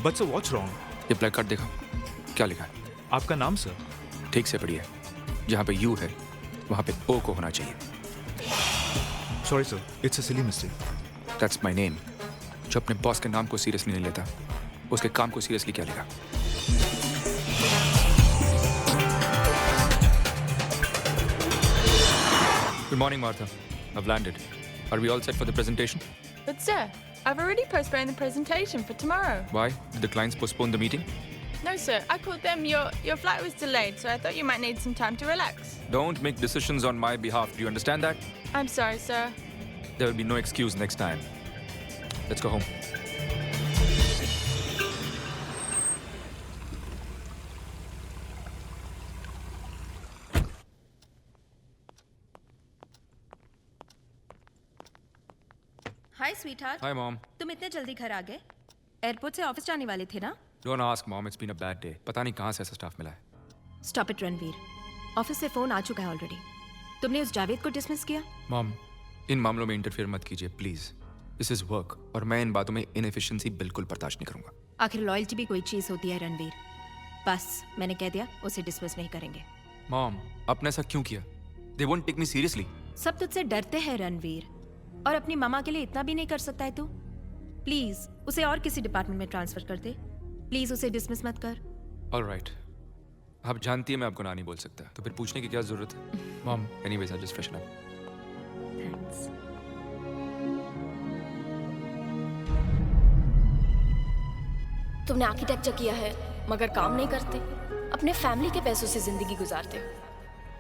But sir, what's wrong? ये black card देखा, क्या लिखा है? आपका नाम सर? ठीक से पढ़िए। जहाँ पे यू है वहाँ पे ओ को होना चाहिए। Sorry sir, it's a silly mistake. That's my name. जो अपने बॉस के नाम को सीरियसली नहीं लेता, उसके काम को सीरियसली क्या लेगा? Good morning, Martha. I've landed. Are we all set for the presentation? But sir, I've already postponed the presentation for tomorrow. Why? Did the clients postpone the meeting? No sir, I called them. Your flight was delayed, so I thought you might need some time to relax. Don't make decisions on my behalf. Do you understand that? I'm sorry, sir. There will be no excuse next time. Let's go home. Hi sweetheart. Hi, Mom. तुम इतने जल्दी घर आ गए? Airport से office जाने वाले थे ना? Don't ask, Mom. It's been a bad day. पता नहीं कहाँ से ऐसा स्टाफ मिला है। स्टॉप इट रणवीर, ऑफिस से फोन आ चुका है ऑलरेडी। तुमने उस जावेद को डिसमिस किया? मॉम, इन मामलों में इंटरफेयर मत कीजिए प्लीज। दिस इज वर्क और मैं इन बातों में इनएफिशिएंसी बिल्कुल बर्दाश्त नहीं करूंगा। आखिर लॉयल्टी भी कोई चीज होती है रणवीर। बस मैंने कह दिया, उसे डिसमिस नहीं करेंगे। मॉम, आपने ऐसा क्यों किया? They won't take me seriously. सब तुझसे डरते हैं रणवीर, और अपनी मामा के लिए इतना भी नहीं कर सकता है तू? प्लीज उसे और किसी डिपार्टमेंट में ट्रांसफर कर दे। प्लीज उसे डिसमिस मत कर। ऑलराइट, आप जानती है मैं आपको ना नहीं बोल सकता, तो फिर पूछने की क्या जरूरत है? Mom, anyways I just freshen up. Thanks. तुमने आर्किटेक्चर किया है मगर काम नहीं करते, अपने फैमिली के पैसों से जिंदगी गुजारते हो,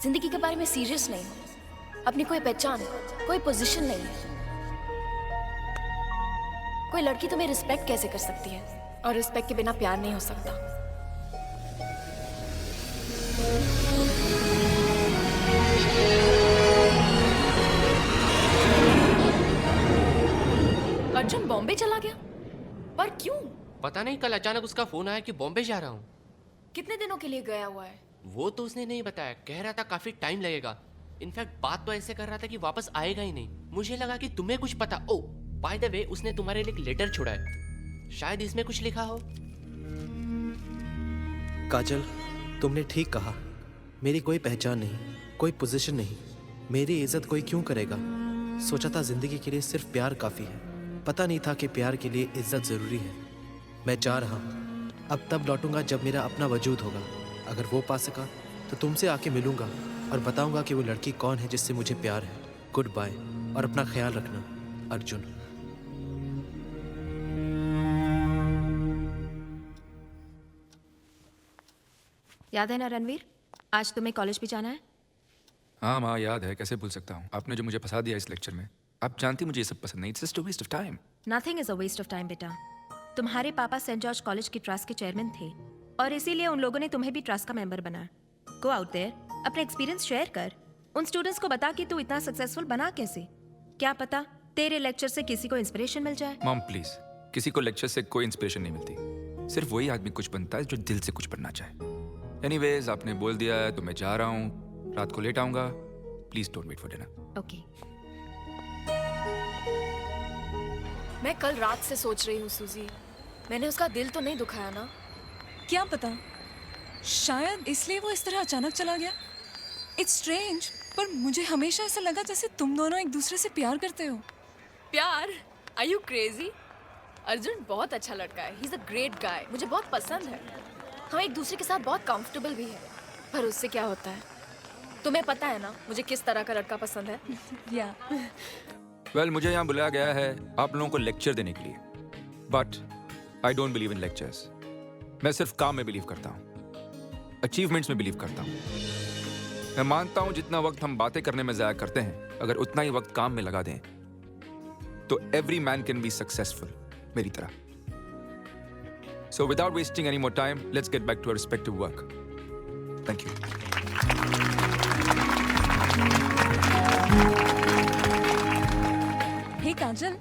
जिंदगी के बारे में सीरियस नहीं हो, अपनी कोई पहचान, कोई पोजीशन नहीं है। कोई लड़की तुम्हें रिस्पेक्ट कैसे कर सकती है? और रिस्पेक्ट के बिना प्यार नहीं हो सकता। अर्जुन बॉम्बे चला गया, पर क्यों? पता नहीं, कल अचानक उसका फोन आया कि बॉम्बे जा रहा हूँ। कितने दिनों के लिए गया हुआ है? वो तो उसने नहीं बताया, कह रहा था काफी टाइम लगेगा। इनफैक्ट बात तो ऐसे कर रहा था कि वापस आएगा ही नहीं। मुझे लगा कि तुम्हें कुछ पता। ओ बाय द वे, उसने तुम्हारे लिए एक लेटर छोड़ा है, शायद इसमें कुछ लिखा हो। काजल, तुमने ठीक कहा। मेरी कोई पहचान नहीं, कोई पोजीशन नहीं, मेरी इज्जत कोई क्यों करेगा? सोचा था जिंदगी के लिए सिर्फ प्यार काफी है, पता नहीं था कि प्यार के लिए इज्जत जरूरी है। मैं जा रहा हूँ, अब तब लौटूंगा जब मेरा अपना वजूद होगा। अगर वो पा सका तो तुमसे आके मिलूंगा और बताऊंगा कि वो लड़की कौन है जिससे मुझे प्यार है। गुड बाय और अपना ख्याल रखना, अर्जुन। याद है ना रणवीर, आज तुम्हें कॉलेज भी जाना है? हाँ माँ, याद है, कैसे भूल सकता हूँ। आपने जो मुझे फंसा दिया इस लेक्चर में, आप जानती मुझे ये सब पसंद नहीं। It's just a waste of time. Nothing is a waste of time बेटा। तुम्हारे पापा सेंट जॉर्ज कॉलेज की ट्रस्ट के चेयरमैन थे और इसीलिए उन लोगों ने तुम्हें भी ट्रस्ट का मेंबर बनाया। गो आउट देयर, अपना एक्सपीरियंस शेयर कर। उन स्टूडेंट्स को बता कि तू इतना सक्सेसफुल बना कैसे। क्या पता तेरे लेक्चर से किसी को इंस्पिरेशन मिल जाए। मॉम प्लीज, किसी को लेक्चर से कोई इंस्पिरेशन नहीं मिलती। सिर्फ वही आदमी कुछ बनता है जो दिल से कुछ बनना चाहे। एनीवेज, आपने बोल दिया है तो मैं जा रहा हूँ। रात को लेट आऊंगा। Please don't wait for dinner. Okay. मैं कल रात से सोच रही हूँ सूजी, मैंने उसका दिल तो नहीं दुखाया ना? क्या पता, शायद इसलिए वो इस तरह अचानक चला गया। इट्स स्ट्रेंज, पर मुझे हमेशा ऐसा लगा जैसे तुम दोनों एक दूसरे से प्यार करते हो। प्यार? Are you crazy? अर्जुन बहुत अच्छा लड़का है, he is a great guy, मुझे बहुत पसंद है। हम एक दूसरे के साथ बहुत कंफर्टेबल भी है। पर उससे क्या होता है? तुम्हें पता है ना मुझे किस तरह का लड़का पसंद है? या वेल, मुझे यहाँ बुलाया गया है आप लोगों को लेक्चर देने के लिए, but I don't believe in lectures. मैं सिर्फ काम में बिलीव करता हूँ, अचीवमेंट्स में बिलीव करता हूँ। मैं मानता हूँ जितना वक्त हम बातें करने में ज़ाया करते हैं, अगर उतना ही वक्त काम में लगा दें तो every man can be successful, मेरी तरह। So without wasting any more time, let's get back to our respective work. Thank you. Hey Kajal,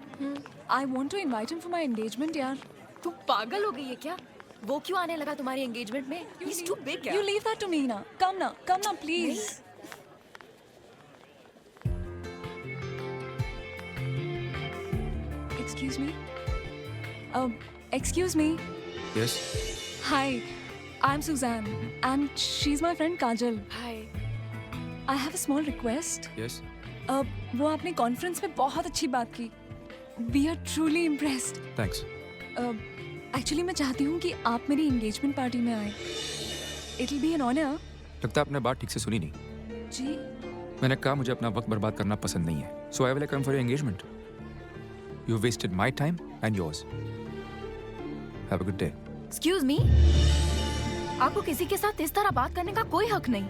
I want to invite him for my engagement यार। तू पागल हो गई है क्या? वो क्यों आने लगा तुम्हारी एंगेजमेंट में? He's too big क्या? You leave that to me ना। Come ना, please। Excuse me? Excuse me? Yes. Hi, I'm Suzanne and she's my friend Kajal. Hi. I have a small request. Yes. वो आपने conference में बहुत अच्छी बात की. We are truly impressed. Thanks. Actually मैं चाहती हूँ कि आप मेरी एंगेजमेंट पार्टी में आए. It'll be an honor. लगता है आपने बात ठीक से सुनी नहीं. जी. मैंने कहा मुझे अपना वक्त बर्बाद करना पसंद नहीं है. So I will come for your engagement. You wasted my time and yours. Have a good day. Excuse me? आपको किसी के साथ इस तरह बात करने का कोई हक नहीं.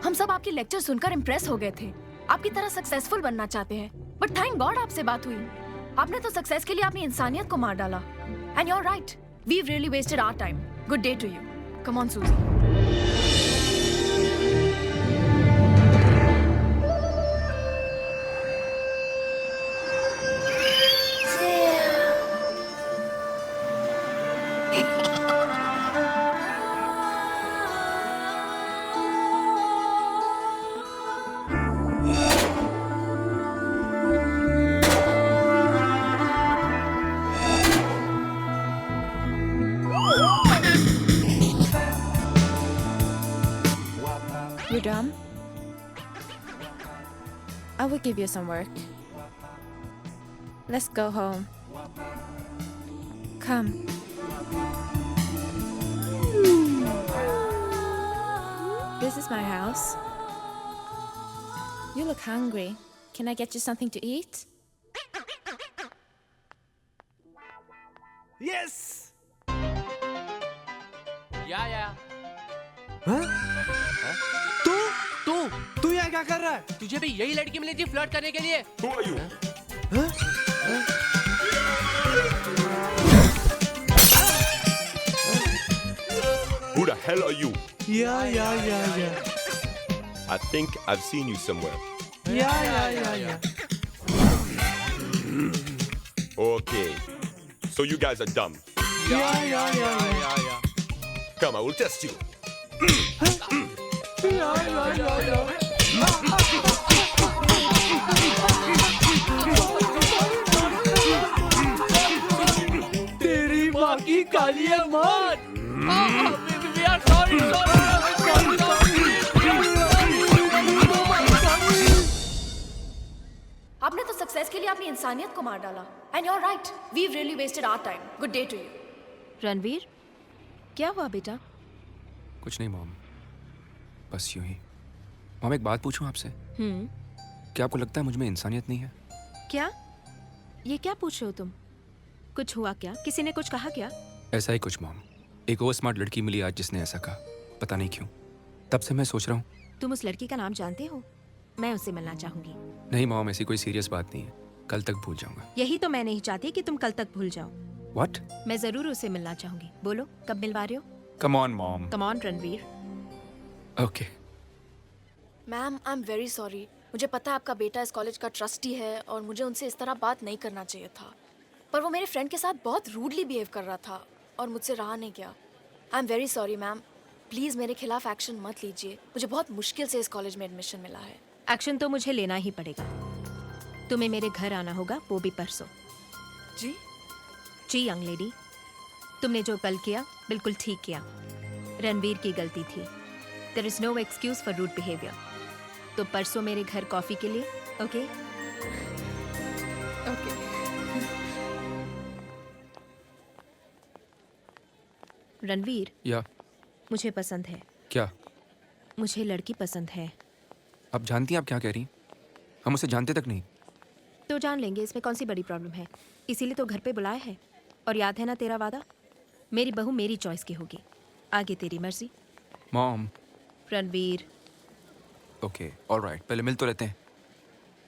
हम सब आपकी लेक्चर सुनकर इम्प्रेस हो गए थे. आपकी तरह सक्सेसफुल बनना चाहते हैं. बट थैंक गॉड आपसे बात हुई. आपने तो सक्सेस के लिए अपनी इंसानियत को मार डाला. And you are right. We really wasted our time. Good day to you. Come on Suji. You done? I will give you some work. Let's go home. Come. This is my house. You look hungry. Can I get you something to eat? Yes. या तू यहाँ क्या कर रहा है? तुझे भी यही लड़की मिली थी फ्लर्ट करने के लिए? Who are you? Who the hell are you? Yeah. I think I've seen you somewhere. Yeah. Okay. So you guys are dumb. Yeah. Come, I will test you. तेरी माँ की काली मार. We are sorry. आपने तो success के लिए अपनी इंसानियत को मार डाला. And you are right. We really wasted our time. Good day to you. Ranveer, क्या हुआ बेटा? कुछ नहीं मॉम. बस यूं ही. मॉम एक बात पूछूं आपसे? क्या आपको लगता है मुझ में इंसानियत नहीं है? क्या? ये क्या पूछ रहे हो तुम? कुछ हुआ क्या? किसी ने कुछ कहा क्या? ऐसा ही कुछ मॉम. एक और स्मार्ट लड़की मिली आज जिसने ऐसा कहा. पता नहीं क्यों. तब से मैं सोच रहा हूँ. तुम उस लड़की का नाम जानते हो? मैं उससे मिलना चाहूंगी. नहीं मॉम, ऐसी कोई सीरियस बात नहीं है. कल तक भूल जाऊंगा. यही तो मैं नहीं चाहती कि तुम कल तक भूल जाओ. What? मैं जरूर उससे मिलना चाहूंगी. बोलो, कब मिलवा रहे हो? Come on mom. Come on Ranveer. Okay. Ma'am, I am very sorry. मुझे पता है आपका बेटा इस कॉलेज का ट्रस्टी है और मुझे उनसे इस तरह बात नहीं करना चाहिए था. पर वो मेरे फ्रेंड के साथ बहुत रूडली बिहेव कर रहा था और मुझसे रहा नहीं गया. I am very sorry ma'am. Please मेरे खिलाफ एक्शन मत लीजिए. मुझे बहुत मुश्किल से इस कॉलेज में एडमिशन मिला है. एक्शन तो मुझे लेना ही पड़ेगा. तुम्हें मेरे घर आना होगा, वो भी परसों. जी. जी यंग लेडी, तुमने जो कल किया बिल्कुल ठीक किया. रणवीर की गलती थी. There is no excuse for rude behaviour. तो परसों मेरे घर कॉफी के लिए. ओके? ओके. रणवीर, या मुझे पसंद है. क्या? मुझे लड़की पसंद है. आप जानती हैं आप क्या कह रही हैं? हम उसे जानते तक नहीं. तो जान लेंगे, इसमें कौन सी बड़ी प्रॉब्लम है. इसीलिए तो घर पे बुलाया है. और याद है ना तेरा वादा, मेरी बहू मेरी चॉइस की होगी. आगे तेरी मर्जी. मॉम. रणवीर. Okay, alright. पहले मिल तो लेते हैं.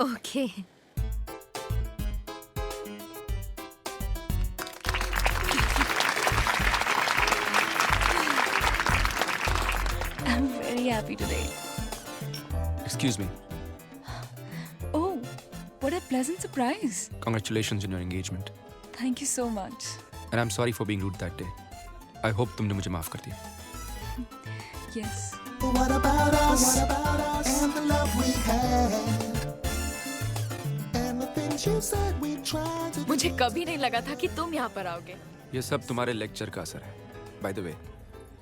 Okay. I'm very happy today. Excuse me. Oh, what a pleasant surprise. Congratulations on your engagement. Thank you so much. And I'm sorry for being rude that day. I hope तुमने मुझे माफ कर दिया. Yes. What about us? And the love we had? And the things you said we tried to मुझे कभी नहीं लगा था कि तुम यहाँ पर आओगे. ये सब तुम्हारे लेक्चर का असर है। बाय द वे,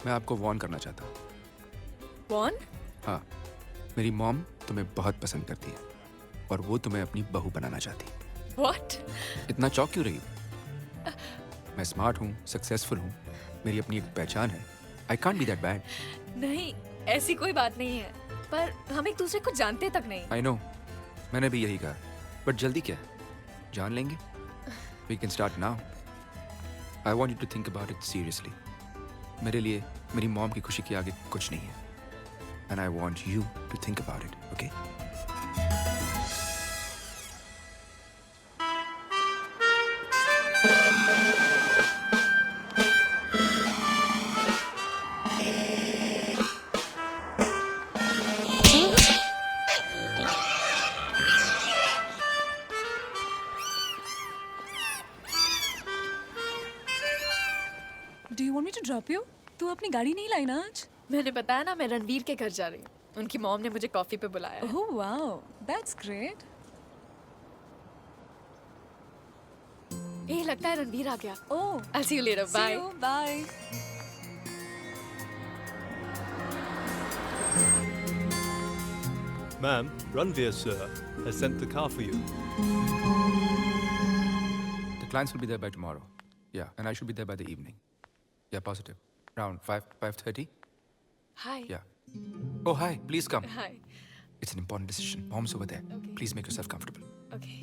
मैं आपको वार्न करना चाहता हूँ। कौन? हाँ, मेरी मॉम तुम्हें बहुत पसंद करती है और वो तुम्हें अपनी बहू बनाना चाहती है। What? इतना चौंक क्यों रही हो? मैं स्मार्ट हूँ, सक्सेसफुल हूँ, मेरी अपनी एक पहचान है। I can't be that bad. नहीं, ऐसी कोई बात नहीं है। पर हम एक दूसरे को जानते तक नहीं। आई नो, मैंने भी यही कहा। बट जल्दी क्या है? जान लेंगे। We can start now. I want you to think about it seriously. मेरे लिए मेरी मॉम की खुशी के आगे कुछ नहीं है। And I want you to think about it, okay? Do you want me to drop you? तू अपनी गाड़ी नहीं लाई ना आज? मैंने बताया ना, मैं रणवीर के घर जा रही हूँ। उनकी मॉम ने मुझे कॉफी पे बुलाया है। Oh wow, that's great. ए, लगता है रणवीर आ गया। Oh, I'll see you later. see Bye. you. Bye. Ma'am, Ranveer sir has sent the car for you. The clients will be there by tomorrow. Yeah, and I should be there by the evening. Yeah, positive. Around 5:30? Hi. Yeah. Oh, hi. Please come. Hi. It's an important decision. Mom's over there. Okay. Please make yourself comfortable. Okay.